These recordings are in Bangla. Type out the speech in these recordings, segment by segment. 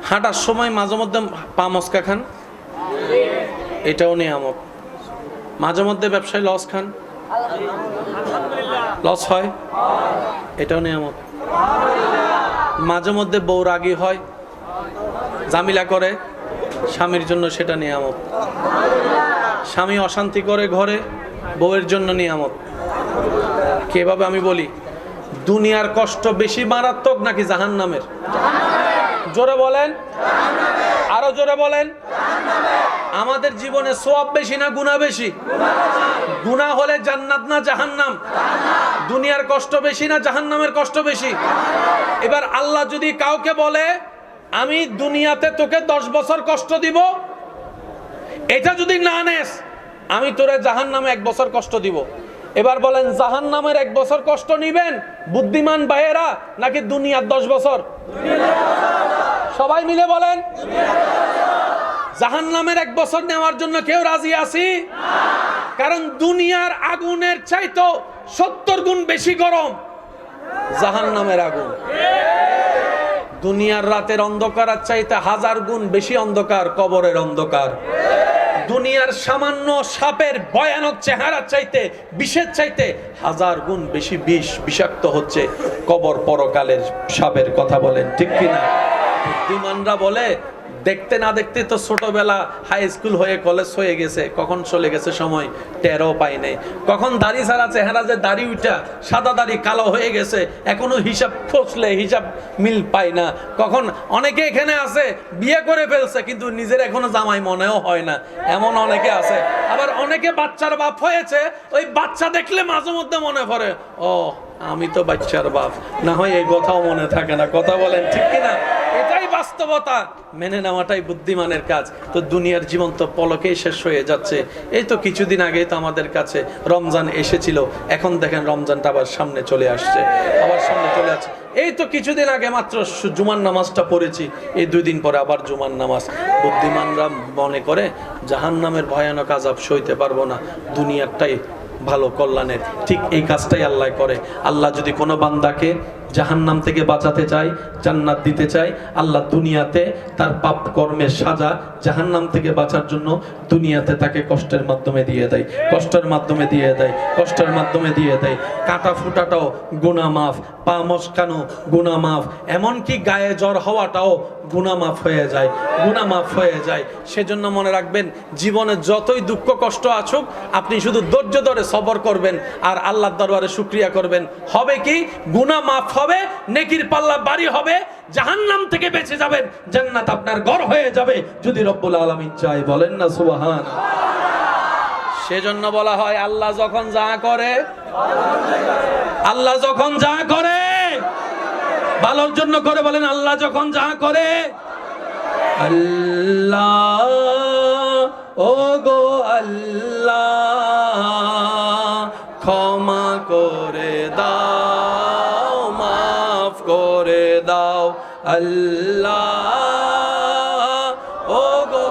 হাঁটার সময় মাঝে মধ্যে পা মস্কা খান, এটাও নিয়ামত। মাঝে মধ্যে ব্যবসায় লস খান, লস হয়, এটাও নিয়ামত। মাঝে মধ্যে বউ রাগী হয়, জামিলা করে স্বামীর জন্য, সেটা নিয়ামত। স্বামী অশান্তি করে ঘরে, বউয়ের জন্য নিয়ামত। কিভাবে আমি বলি, দুনিয়ার কষ্ট বেশি মারাত্মক নাকি জাহান্নামের? জোরে বলেন, আরো জোরে বলেন। আমাদের জীবনে সওয়াব বেশি না গুনাহ বেশি? গুনাহ হলে জান্নাত না জাহান্নাম? দুনিয়ার কষ্ট বেশি না জাহান্নামের কষ্ট বেশি? এবার আল্লাহ যদি কাউকে বলে আমি দুনিয়াতে তোকে 10 বছর কষ্ট দিব, এটা যদি না নেস আমি তোরে জাহান্নামে 1 বছর কষ্ট দিব। এবার বলেন জাহান্নামের 1 বছর কষ্ট নিবেন বুদ্ধিমান ভাইয়েরা নাকি দুনিয়ার 10 বছর? সবাই মিলে বলেন। জাহান্নামের 1 বছর নেওয়ার জন্য কেউ রাজি আছি? কারণ দুনিয়ার আগুনের চাইতো 70 গুণ বেশি গরম জাহান্নামের আগুন। দুনিয়ার রাতের অন্ধকারের চাইতে 1000 গুণ বেশি অন্ধকার কবরের অন্ধকার। দুনিয়ার সামান্য সাপের ভয়ানক চেহারার চাইতে, বিষের চাইতে 1000 গুণ বেশি বিষ, বিষাক্ত হচ্ছে কবর পরকালের সাপের। কথা বলেন ঠিক কিনা? বুদ্ধিমানরা বলে দেখতে না দেখতে তো ছোটবেলা হাই স্কুল হয়ে কলেজ হয়ে গেছে, কখন চলে গেছে সময় টেরও পাই নাই। কখন দাড়ি ছাড়া চেহারা যে দাড়ি উঠা সাদা দাড়ি কালো হয়ে গেছে, এখনো হিসাব ফসলে হিসাব মিল পাই না। কখন অনেকে এখানে আছে বিয়ে করে ফেলছে কিন্তু নিজের এখনো জামাই মনেও হয় না, এমন অনেকে আছে। আবার অনেকে বাচ্চার বাপ হয়েছে, ওই বাচ্চা দেখলে মাঝে মধ্যে মনে পড়ে ও আমি তো বাচ্চার বাপ, না হয় এই কথাও মনে থাকে না। কথা বলেন ঠিক কিনা? এটাই বাস্তবতা, মেনে নেওয়াটাই বুদ্ধিমানের কাজ। তো দুনিয়ার জীবন তো পলকেই শেষ হয়ে যাচ্ছে। এই তো কিছুদিন আগে তো আমাদের কাছে রমজান এসেছিল, এখন দেখেন রমজানটা আবার সামনে চলে আসছে, আবার সামনে চলে আসছে। এই তো কিছুদিন আগে মাত্র জুমার নামাজটা পড়েছি, এই 2 দিন পরে আবার জুমার নামাজ। বুদ্ধিমানরা মনে করে জাহান্নামের ভয়ানক আযাব সইতে পারবো না, দুনিয়ারটাই ভালো কল্যাণের। ঠিক এই কাজটাই আল্লাহ করে। আল্লাহ যদি কোনো বান্দাকে জাহান্নাম থেকে বাঁচাতে চায়, জান্নাত দিতে চায়, আল্লাহ দুনিয়াতে তার পাপ কর্মের সাজা জাহান্নাম থেকে বাঁচার জন্য দুনিয়াতে তাকে কষ্টের মাধ্যমে দিয়ে দেয়, কষ্টের মাধ্যমে দিয়ে দেয়, কষ্টের মাধ্যমে দিয়ে দেয়। কাটা ফুটাটাও গুনাহ মাফ, পা মস্কানো গুনাহ মাফ, এমনকি গায়ে জ্বর হওয়াটাও গুনাহ মাফ হয়ে যায়, গুনাহ মাফ হয়ে যায়। সেজন্য মনে রাখবেন, জীবনে যতই দুঃখ কষ্ট আসুক আপনি শুধু ধৈর্য ধরে সবর করবেন আর আল্লাহর দরবারে শুকরিয়া করবেন। হবে কি? গুনাহ মাফ হবে, নেকির পাল্লা বাড়ি হবে, জাহান্নাম থেকে বেঁচে যাবেন, জান্নাত আপনার ঘর হয়ে যাবে যদি রব্বুল আলামিন চায়। বলেন না সুবহান। সেজন্য বলা হয় আল্লাহ যখন যা করে, আল্লাহ যখন যা করে ভালোর জন্য করে। বলেন আল্লাহ যখন যা করে, আল্লাহ ও গো আল্লাহ ক্ষমা করে দাও, মাফ করে দাও আল্লাহ ও গো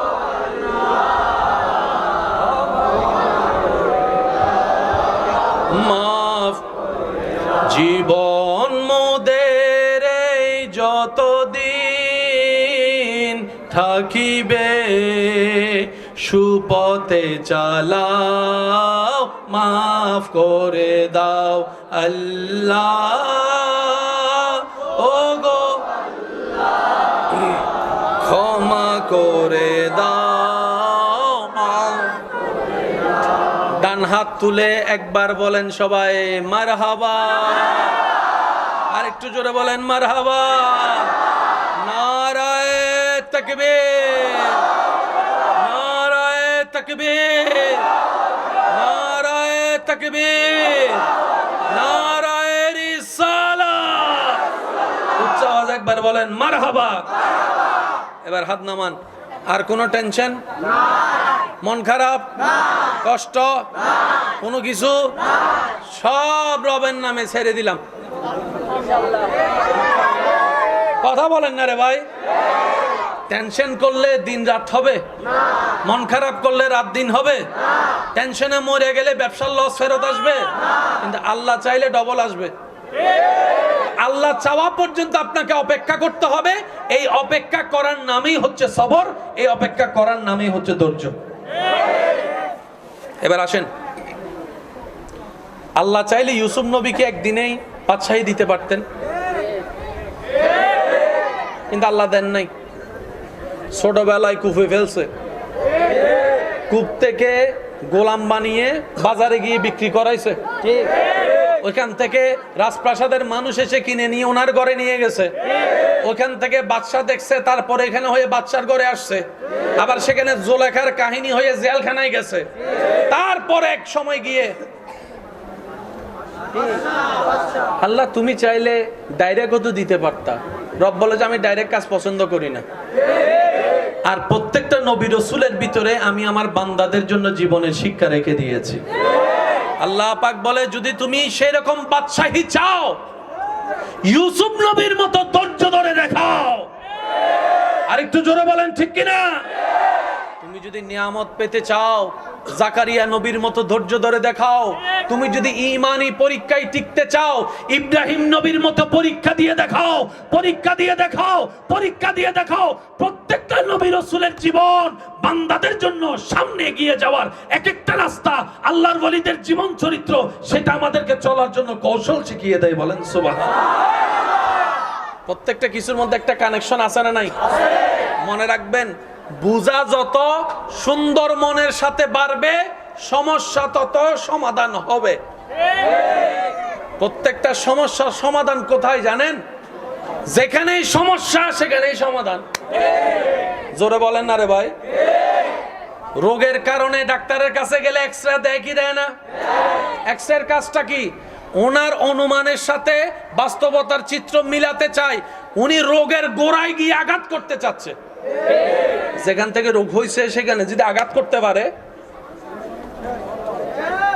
মাফ। জীবন মোদের এই যতদিন থাকিবে সুপথে চালাও, মাফ করে দাও আল্লাহ ও গো ক্ষমা করে দাও। ডান হাত তুলে একবার বলেন সবাই মারহাবা, আর একটু জোরে বলেন মারহাবা। নারায়ে তাকবীর, নারায়ে তাকবীর, নারায়ে তাকবীর, নারায়ে রিসালাত। উচ্চ আওয়াজ একবার বলেন মারহাবা। এবার হাত নামান। আর কোনো টেনশন না, মন খারাপ না, কষ্ট না, কোনো কিছু সব রবের নামে ছেড়ে দিলাম। কথা বলেন না রে ভাই। টেনশন করলে দিন রাত হবে, মন খারাপ করলে রাত দিন হবে। টেনশনে মরে গেলে ব্যবসার লস ফেরত আসবে, কিন্তু আল্লাহ চাইলে ডবল আসবে। আল্লাহ চাওয়া পর্যন্ত আপনাকে অপেক্ষা করতে হবে। এই অপেক্ষা করার নামই হচ্ছে সবর, এই অপেক্ষা করার নামই হচ্ছে ধৈর্য। এবার আসেন, আল্লাহ চাইলে ইউসুফ নবীকে একদিনেই বাদশাহী দিতে পারতেন, কিন্তু আল্লাহ দেন নাই। ছোটবেলায় কূপে ফেলছে, কূপ থেকে গোলাম বানিয়ে বাজারে গিয়ে বিক্রি করাইছে, ওইখান থেকে রাজপ্রাসাদের মানুষ এসে কিনে নিয়ে ওনার ঘরে নিয়ে গেছে, ওইখান থেকে বাদশা দেখছে, তারপরে এখানে হয়ে বাদশার ঘরে আসছে, আবার সেখানে জোলেখার কাহিনী হয়ে জেলখানায় গেছে, তারপরে এক সময় গিয়ে আল্লাহ তুমি চাইলে ডাইরেক্ট তো দিতে পারতা। রব বলে যে আমি ডাইরেক্ট কাজ পছন্দ করি না, আর প্রত্যেকটা নবী রাসূলের ভিতরে আমি আমার বান্দাদের জন্য জীবনের শিক্ষা রেখে দিয়েছি। আল্লাহ পাক বলে যদি তুমি সেই রকম বাদশাহী চাও, ইউসুফ নবীর মতো ধৈর্য ধরে দেখাও। আরেকটু জোরে বলেন ঠিক কিনা? তুমি যদি নিয়ামত পেতে চাও, জাকারিয়া নবীর মতো ধৈর্য ধরে দেখাও। তুমি যদি ঈমানি পরীক্ষায় টিকতে চাও, ইব্রাহিম নবীর মতো পরীক্ষা দিয়ে দেখাও, পরীক্ষা দিয়ে দেখাও, পরীক্ষা দিয়ে দেখাও। প্রত্যেকটা নবী রাসূলের জীবন বান্দাদের জন্য সামনে এগিয়ে যাওয়ার এক একটা রাস্তা, আল্লাহর ওয়ালিদের জীবন চরিত্র, সেটা আমাদেরকে চলার জন্য কৌশল শিখিয়ে দেয়। বলেন সুবহানাল্লাহ। প্রত্যেকটা কিছুর মধ্যে একটা কানেকশন আছে না নাই? মনে রাখবেন, বুঝা যত সুন্দর মনের সাথে বাড়বে, সমস্যা তত সমাধান হবে। প্রত্যেকটা সমস্যার সমাধান কোথায় জানেন? যেখানেই সমস্যা সেখানেই সমাধান। জোরে বলেন না রে ভাই। রোগের কারণে ডাক্তারের কাছে গেলে এক্সরে দেয় কি দেয় না? এক্সরের কাজটা কি? ওনার অনুমানের সাথে বাস্তবতার চিত্র মিলাতে চায়। উনি রোগের গোড়ায় গিয়ে আঘাত করতে চাচ্ছে। যেখান থেকে রোগ হয়েছে সেখানে যদি আঘাত করতে পারে,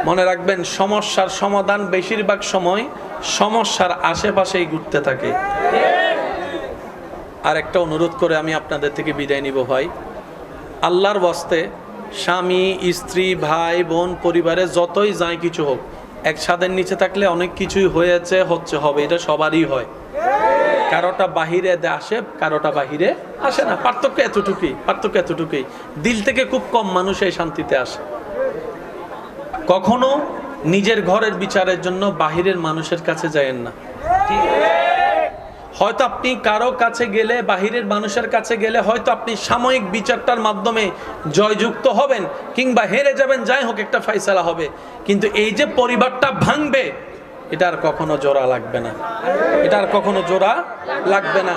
মনে রাখবেন সমস্যার সমাধান বেশিরভাগ সময় সমস্যার আশেপাশেই ঘুরতে থাকে। আর একটা অনুরোধ করে আমি আপনাদের থেকে বিদায় নিব ভাই, আল্লাহর ওয়াস্তে স্বামী স্ত্রী ভাই বোন পরিবারে যতই যাই কিছু হোক, এক ছাদের নিচে থাকলে অনেক কিছুই হয়েছে হচ্ছে হবে, এটা সবারই হয়। কারোটা বাহিরে আসে, কারোটা বাহিরে আসে না। পার্থক্য এতটুকুই, পার্থক্য এতটুকুই। দিল থেকে খুব কম মানুষ এই শান্তিতে আসে। কখনো নিজের ঘরের বিচারের জন্য বাহিরের মানুষের কাছে যায়েন না। হয়তো আপনি কারো কাছে গেলে, বাহিরের মানুষের কাছে গেলে হয়তো আপনি সাময়িক বিচারটার মাধ্যমে জয়যুক্ত হবেন কিংবা হেরে যাবেন, যাই হোক একটা ফয়সালা হবে, কিন্তু এই যে পরিবারটা ভাঙবে, এটা আর কখনো জোড়া লাগবে না, এটা আর কখনো জোড়া লাগবে না।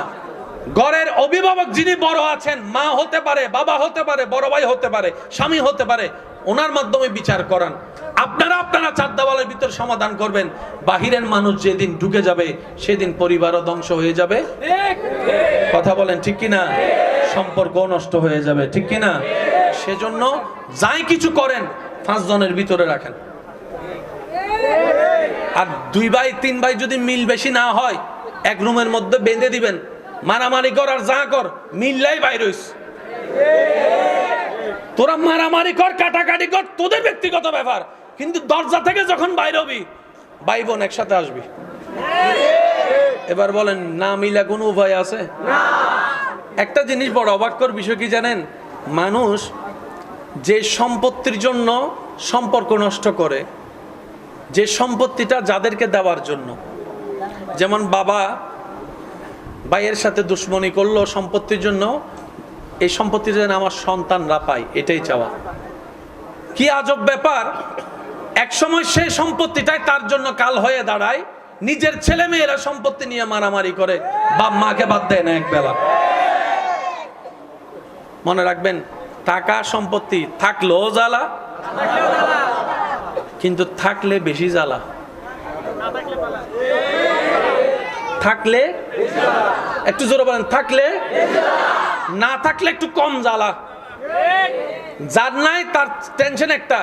ঘরের অভিভাবক যিনি বড় আছেন, মা হতে পারে, বাবা হতে পারে, বড় ভাই হতে পারে, স্বামী হতে পারে, ওনার মাধ্যমে বিচার করান। আপনারা চার দেওয়ালের ভিতর সমাধান করবেন। বাহিরের মানুষ যেদিন ঢুকে যাবে সেদিন পরিবারও ধ্বংস হয়ে যাবে। কথা বলেন ঠিক কিনা? সম্পর্ক নষ্ট হয়ে যাবে, ঠিক কিনা? সেজন্য যাই কিছু করেন 5 জনের ভিতরে রাখেন। আর 2 ভাই 3 ভাই যদি মিল বেশি না হয়, এক রুমের মধ্যে বেঁধে দিবেন, মারামারি কর আর যা কর, মিললাই বাইর হইস। তোরা মারামারি কর, কাটাকাটি কর, তোদের ব্যক্তিগত ব্যাপার, কিন্তু দরজা থেকে যখন বাইর হবি, ভাই বোন একসাথে আসবি। এবার বলেন, না মিলা কোনো উপায় আছে? একটা জিনিস বড় অবাককর বিষয় কি জানেন? মানুষ যে সম্পত্তির জন্য সম্পর্ক নষ্ট করে, যে সম্পত্তিটা যাদেরকে দেওয়ার জন্য, যেমন বাবা ভাইয়ের সাথে দুশ্মনী করলো সম্পত্তির জন্য, এই সম্পত্তি যেন আমার সন্তানরা পায়, এটাই চাওয়া। কি আজব ব্যাপার! এক সময় সেই সম্পত্তিটাই তার জন্য কাল হয়ে দাঁড়ায়। নিজের ছেলে মেয়েরা সম্পত্তি নিয়ে মারামারি করে, বাপ মাকে বাদ দেয় না এক বেলা। মনে রাখবেন, টাকা সম্পত্তি থাকলেও জ্বালা, কিন্তু থাকলে বেশি জ্বালা। থাকলে একটু জোরে বলেন, থাকলে, না থাকলে একটু কম জ্বালা। যার নাই তার টেনশন একটা,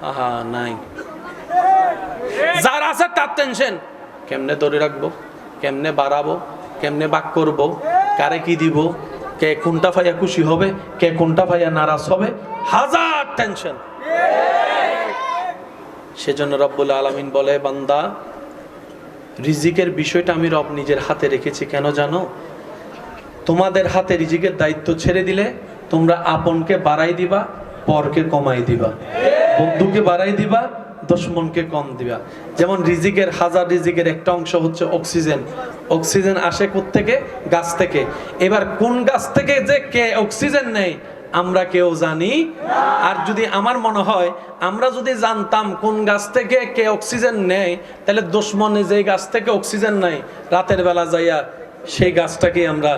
আহা নাই। যার আছে তার টেনশন, কেমনে ধরে রাখবো, কেমনে বাড়াবো, কেমনে বাক করবো, কারে কি দিব, কে কোনটা পাইয়া খুশি হবে, কে কোনটা পাইয়া নারাজ হবে, হাজার টেনশন। সেজন্য রব্বুল আলামিন বলে, বান্দা রিজিকের বিষয়টা আমি রব নিজের হাতে রেখেছি। কেন জানো? তোমাদের হাতে রিজিকের দায়িত্ব ছেড়ে দিলে তোমরা আপনকে বাড়াই দিবা, পরকে কমাই দিবা, বন্ধুকে বাড়াই দিবা, দুশমনকে কম দিবা। যেমন রিজিকের, হাজার রিজিকের একটা অংশ হচ্ছে অক্সিজেন। অক্সিজেন আসে কোত্থেকে? গাছ থেকে। এবার কোন গাছ থেকে যে কে অক্সিজেন নেয় আমরা কেউ জানি? আর যদি আমার মনে হয় আমরা যদি জানতাম কোন গাছ থেকে কে অক্সিজেন নেয়, তাহলে দুশমনে যে গাছ থেকে অক্সিজেন নেয় রাতের বেলা যাইয়া সেই গাছটাকে আমরা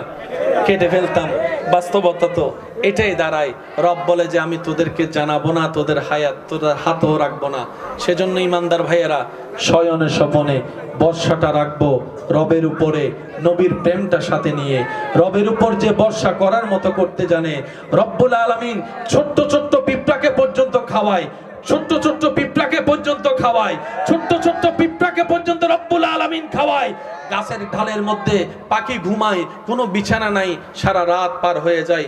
কেটে ফেলতাম। বাস্তবতা তো এটাই দাঁড়ায়। রব বলে যে আমি তোদেরকে জানাবো না, তোদের হায়াত তোদের হাতেও রাখবো না। সেজন্য ইমানদার ভাইয়েরা, শয়নে স্বপনে বর্ষাটা রাখবো রবের উপরে, নবীর প্রেমটা সাথে নিয়ে। রবের উপর যে বর্ষা করার মতো করতে জানে, রব্বুল আলামিন ছোট্ট ছোট্ট পিঁপড়াকে পর্যন্ত খাওয়ায়, ছোট্ট ছোট্ট পিঁপড়াকে পর্যন্ত খাওয়ায়, ছোট্ট ছোট্ট পিঁপড়াকে পর্যন্ত রব্বুল আলামিন খাওয়ায়। গাছের ঢালের মধ্যে পাখি ঘুমায়, কোনো বিছানা নাই, সারা রাত পার হয়ে যায়।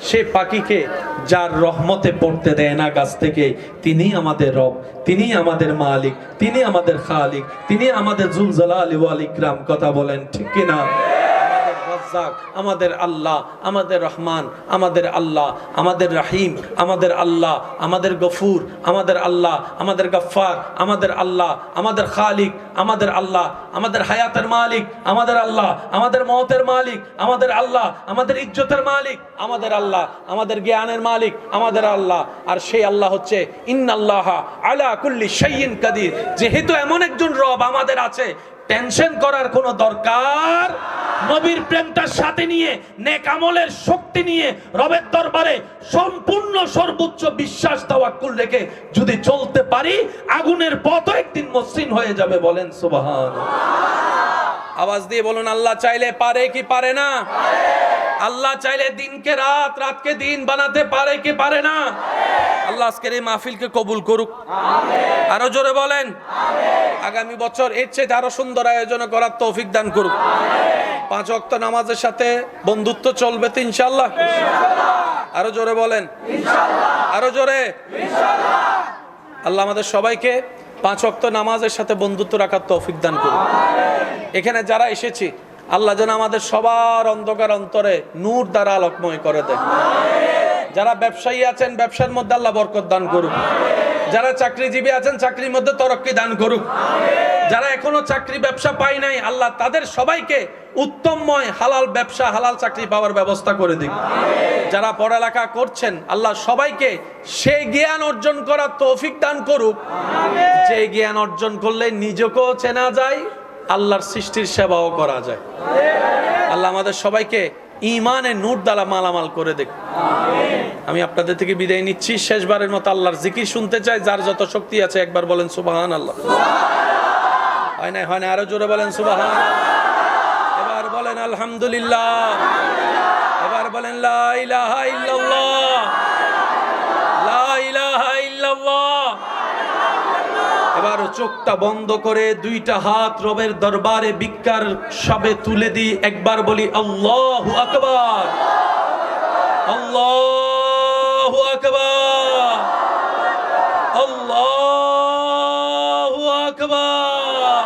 সে পাখিকে যার রহমতে পড়তে দেয় না গাছ থেকে, তিনি আমাদের রব, তিনি আমাদের মালিক, তিনি আমাদের খালিক, তিনি আমাদের জুল জালালি ওয়াল ইকরাম। কথা বলেন ঠিক কিনা? আমাদের আল্লাহ, আমাদের রহমান, আমাদের আল্লাহ, আমাদের রাহিম, আমাদের আল্লাহ, আমাদের গফুর, আমাদের আল্লাহ, আমাদের গফফার, আমাদের আল্লাহ, আমাদের খালিক, আমাদের আল্লাহ, আমাদের হায়াতের মালিক, আমাদের আল্লাহ, আমাদের মওতের মালিক, আমাদের আল্লাহ, আমাদের ইজ্জতের মালিক, আমাদের আল্লাহ, আমাদের জ্ঞানের মালিক, আমাদের আল্লাহ। আর সেই আল্লাহ হচ্ছে ইন্নাল্লাহা আলা কুল্লি শাইইন কাদির। যেহেতু এমন একজন রব আমাদের আছে, টেনশন করার কোনো দরকার। নবীর প্রেমটার সাথে নিয়ে, নেক আমলের শক্তি নিয়ে, রবের দরবারে সম্পূর্ণ সর্বোচ্চ বিশ্বাস তাওয়াক্কুল রেখে যদি চলতে পারি, আগুনের পথ একদিন মসৃণ হয়ে যাবে। বলেন সুবহানাল্লাহ। আওয়াজ দিয়ে বলুন, আল্লাহ চাইলে পারে কি পারে না? আল্লাহ চাইলে দিনকে রাত, রাতকে দিন বানাতে পারে কি পারে না? আল্লাহ আজকের এই মাহফিলকে কবুল করুক। আরো জোরে বলেন আগামী বছর এর চেয়ে আরো সুন্দর আয়োজন করার তৌফিক দান করুক। 5 ওয়াক্ত নামাজের সাথে বন্ধুত্ব চলবে তো ইনশাআল্লাহ? আরো জোরে বলেন আরো জোরে। আল্লাহ আমাদের সবাইকে 5 ওয়াক্ত নামাজের সাথে বন্ধুত্ব রাখার তৌফিক দান করুক। এখানে যারা এসেছি, আল্লাহ যেন আমাদের সবার অন্ধকার অন্তরে নূর দ্বারা আলোকময় করে দেয়। যারা ব্যবসায়ী আছেন, ব্যবসার মধ্যে আল্লাহ বরকত দান করুক। যারা চাকরিজীবী আছেন, চাকরির মধ্যে তরক্কি দান করুক। যারা এখনো চাকরি ব্যবসা পায় নাই, আল্লাহ তাদের সবাইকে উত্তমময় হালাল ব্যবসা, হালাল চাকরি পাওয়ার ব্যবস্থা করে দিক। যারা পড়ালেখা করছেন, আল্লাহ সবাইকে সেই জ্ঞান অর্জন করার তৌফিক দান করুক, যে জ্ঞান অর্জন করলে নিজেকেও চেনা যায়, আল্লাহর সৃষ্টির সেবাও করা যায়। আল্লাহ আমাদের সবাইকে ঈমানের নূর দ্বারা মালামাল করে দেখ। আমি আপনাদের থেকে বিদায় নিচ্ছি। শেষবারের মতো আল্লাহর জিকির শুনতে চাই। যার যত শক্তি আছে একবার বলেন সুবহানাল্লাহ। হয় না হয় না, আরো জোরে বলেন সুবহানাল্লাহ। এবার বলেন আলহামদুলিল্লাহ। এবার বলেন লা ইলাহা ইল্লাল্লাহ, লা ইলাহা ইল্লাল্লাহ। এবার চোখটা বন্ধ করে দুইটা হাত রবের দরবারে ভিক্ষার সবে তুলে দিই। একবার বলি আল্লাহু আকবার, আল্লাহু আকবার, আল্লাহু আকবার।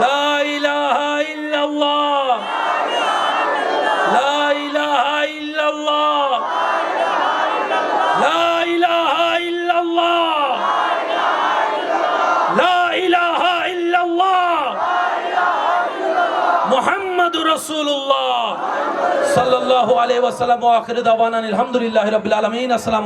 লা ইলাহা ইল্লাল্লাহ, লা ইলাহা ইল্লাল্লাহ, লা ইলাহা ইল্লাল্লাহ, লা ইলাহা ইল্লাল্লাহ, মুহাম্মাদুর রাসূলুল্লাহ সাল্লাল্লাহু আলাইহি ওয়াসাল্লাম। ওয়া আখিরু দাওয়ানা আলহামদুলিল্লাহি রাব্বিল আলামিন। আসসালামু